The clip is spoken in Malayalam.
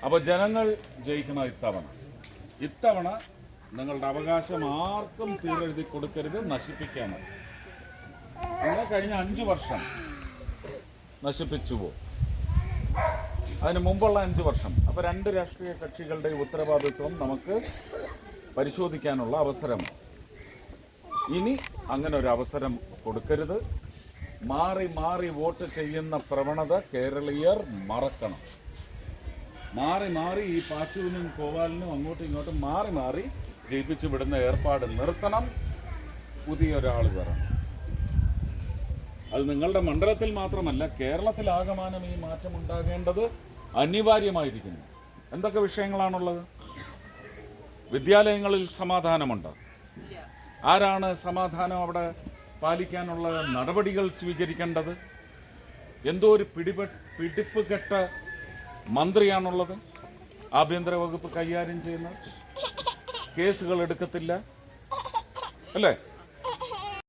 അപ്പോൾ ജനങ്ങൾ ജയിക്കണം ഇത്തവണ നിങ്ങളുടെ അവകാശം ആർക്കും തീരെഴുതി കൊടുക്കരുത്, നശിപ്പിക്കാനാണ്. അങ്ങനെ കഴിഞ്ഞ 5 വർഷം നശിപ്പിച്ചുവോ? അതിന് മുമ്പുള്ള 5 വർഷം. അപ്പോൾ 2 രാഷ്ട്രീയ കക്ഷികളുടെ ഉത്തരവാദിത്വം നമുക്ക് പരിശോധിക്കാനുള്ള അവസരമാണ്. ഇനി അങ്ങനെ ഒരു അവസരം കൊടുക്കരുത്. മാറി മാറി വോട്ട് ചെയ്യുന്ന പ്രവണത കേരളീയർ മറക്കണം. മാറി ഈ പാച്ചുവിനും കോവാലിനും അങ്ങോട്ടും ഇങ്ങോട്ടും മാറി ജയിപ്പിച്ചു വിടുന്ന ഏർപ്പാട് നിർത്തണം. പുതിയൊരാൾ വരണം. അത് നിങ്ങളുടെ മണ്ഡലത്തിൽ മാത്രമല്ല, കേരളത്തിലാകമാനം ഈ മാറ്റം ഉണ്ടാകേണ്ടത് അനിവാര്യമായിരിക്കുന്നു. എന്തൊക്കെ വിഷയങ്ങളാണുള്ളത്? വിദ്യാലയങ്ങളിൽ സമാധാനമുണ്ട്. ആരാണ് സമാധാനം അവിടെ പാലിക്കാനുള്ള നടപടികൾ സ്വീകരിക്കേണ്ടത്? എന്തോ ഒരു പിടിപ്പ് കെട്ട മന്ത്രിയാണുള്ളത്. ആഭ്യന്തര വകുപ്പ് കൈകാര്യം ചെയ്യുന്ന കേസുകൾ എടുക്കത്തില്ല, അല്ലേ?